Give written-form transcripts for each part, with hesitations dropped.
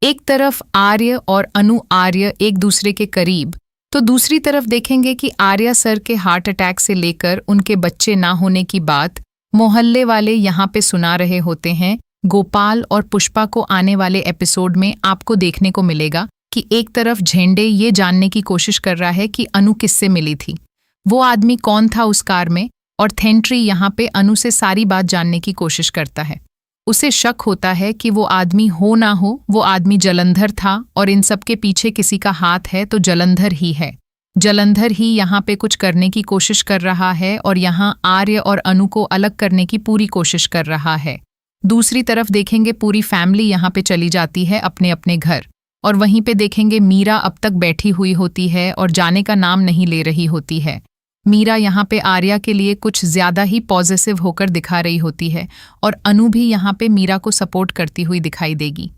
एक तरफ आर्य और अनु आर्य एक दूसरे के करीब, तो दूसरी तरफ देखेंगे कि आर्या सर के हार्ट अटैक से लेकर उनके बच्चे ना होने की बात मोहल्ले वाले यहाँ पे सुना रहे होते हैं। गोपाल और पुष्पा को आने वाले एपिसोड में आपको देखने को मिलेगा कि एक तरफ झेंडे ये जानने की कोशिश कर रहा है कि अनु किससे मिली थी, वो आदमी कौन था उस कार में, और थेंट्री यहाँ पे अनु से सारी बात जानने की कोशिश करता है। उसे शक होता है कि वो आदमी हो ना हो वो आदमी जलंधर था और इन सब के पीछे किसी का हाथ है तो जलंधर ही है। जलंधर ही यहाँ पे कुछ करने की कोशिश कर रहा है और यहाँ आर्य और अनु को अलग करने की पूरी कोशिश कर रहा है। दूसरी तरफ देखेंगे पूरी फैमिली यहाँ पे चली जाती है अपने अपने घर, और वहीं पे देखेंगे मीरा अब तक बैठी हुई होती है और जाने का नाम नहीं ले रही होती है। मीरा यहाँ पे आर्या के लिए कुछ ज़्यादा ही पॉजिटिव होकर दिखा रही होती है और अनु भी यहाँ पे मीरा को सपोर्ट करती हुई दिखाई देगी।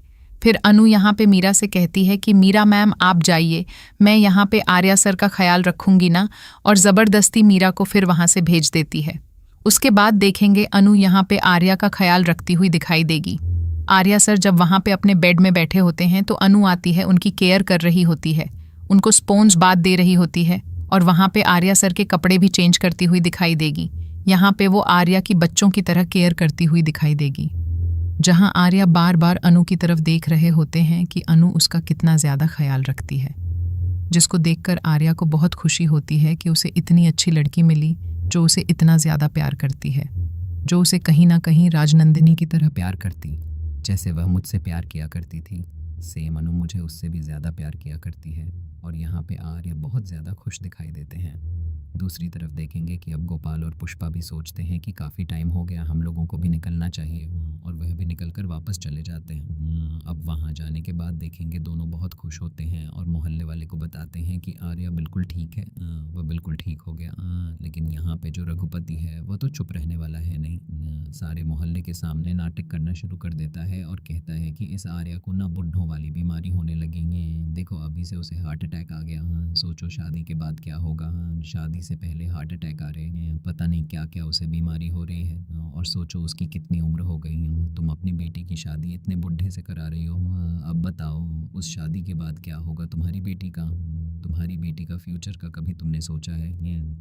फिर अनु यहाँ पे मीरा से कहती है कि मीरा मैम आप जाइए, मैं यहाँ पे आर्या सर का ख्याल रखूंगी ना, और ज़बरदस्ती मीरा को फिर वहाँ से भेज देती है। उसके बाद देखेंगे अनु यहाँ पे आर्या का ख्याल रखती हुई दिखाई देगी। आर्या सर जब वहाँ पे अपने बेड में बैठे होते हैं तो अनु आती है, उनकी केयर कर रही होती है, उनको स्पॉन्ज बाथ दे रही होती है और वहाँ पे आर्या सर के कपड़े भी चेंज करती हुई दिखाई देगी। यहाँ पे वो आर्या की बच्चों की तरह केयर करती हुई दिखाई देगी, जहाँ आर्या बार बार अनु की तरफ देख रहे होते हैं कि अनु उसका कितना ज़्यादा ख्याल रखती है, जिसको देखकर आर्या को बहुत खुशी होती है कि उसे इतनी अच्छी लड़की मिली जो उसे इतना ज़्यादा प्यार करती है, जो उसे कहीं ना कहीं राजनंदिनी की तरह प्यार करती, जैसे वह मुझसे प्यार किया करती थी। सेम अनु मुझे उससे भी ज़्यादा प्यार किया करती है और यहाँ पे आर्य बहुत ज़्यादा खुश दिखाई देते हैं। दूसरी तरफ देखेंगे कि अब गोपाल और पुष्पा भी सोचते हैं कि काफ़ी टाइम हो गया, हम लोगों को भी निकलना चाहिए, और वह भी निकलकर वापस चले जाते हैं। अब वहाँ जाने के बाद देखेंगे दोनों बहुत खुश होते हैं और मोहल्ले वाले को बताते हैं कि आर्या बिल्कुल ठीक है, वह बिल्कुल ठीक हो गया। लेकिन यहाँ पे जो रघुपति है वह तो चुप रहने वाला है नहीं, सारे मोहल्ले के सामने नाटक करना शुरू कर देता है और कहता है कि इस आर्या को ना बुढ़ों वाली बीमारी होने लगेंगे, देखो अभी से उसे हार्ट अटैक आ गया, सोचो शादी के बाद क्या होगा, शादी से पहले हार्ट अटैक आ रहे हैं, पता नहीं क्या क्या उसे बीमारी हो रही है, और सोचो उसकी कितनी उम्र हो गई, तुम अपनी बेटी की शादी इतने बुढ़े से करा रही हो, अब बताओ उस शादी के बाद क्या होगा तुम्हारी बेटी का, तुम्हारी बेटी का फ्यूचर का कभी तुमने सोचा है?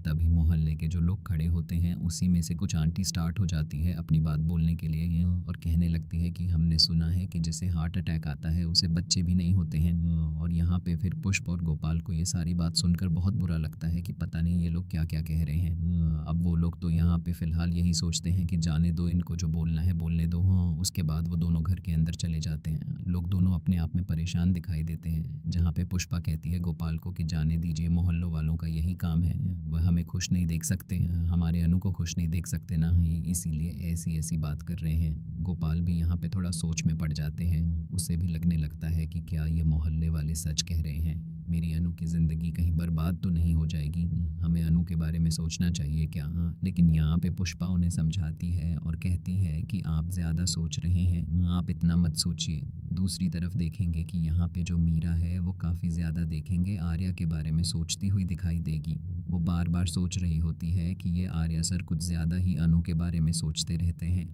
तभी मोहल्ले के जो लोग खड़े होते हैं उसी में से कुछ आंटी स्टार्ट हो जाती है अपनी बात बोलने के लिए और कहने लगती है कि हमने सुना है कि जिसे हार्ट अटैक आता है उसे बच्चे भी नहीं होते हैं। और यहाँ पे फिर पुष्प और गोपाल को ये सारी बात सुनकर बहुत बुरा लगता है कि पता नहीं ये लोग क्या क्या कह रहे हैं। अब वो लोग तो यहाँ पे फ़िलहाल यही सोचते हैं कि जाने दो इनको, जो बोलना है बोलने दो। उसके बाद वो दोनों घर के अंदर चले जाते हैं। लोग दोनों अपने आप में परेशान दिखाई देते हैं, जहाँ पे पुष्पा कहती है गोपाल को कि जाने दीजिए, मोहल्लों वालों का यही काम है, वह हमें खुश नहीं देख सकते, हमारे अनु को खुश नहीं देख सकते ना ही, इसीलिए ऐसी ऐसी बात कर रहे हैं। गोपाल भी यहाँ पे थोड़ा सोच में पड़ जाते हैं, उसे भी लगने लगता है कि क्या ये मोहल्ले वाले सच कह रहे हैं, मेरी अनु की ज़िंदगी कहीं बर्बाद तो नहीं हो जाएगी, हमें अनु के बारे में सोचना चाहिए क्या। लेकिन यहाँ पे पुष्पा उन्हें समझाती है और कहती है कि आप ज़्यादा सोच रहे हैं, आप इतना मत सोचिए। दूसरी तरफ देखेंगे कि यहाँ पे जो मीरा है वो काफ़ी ज़्यादा देखेंगे आर्या के बारे में सोचती हुई दिखाई देगी। वो बार बार सोच रही होती है कि ये आर्या सर कुछ ज़्यादा ही अनु के बारे में सोचते रहते हैं।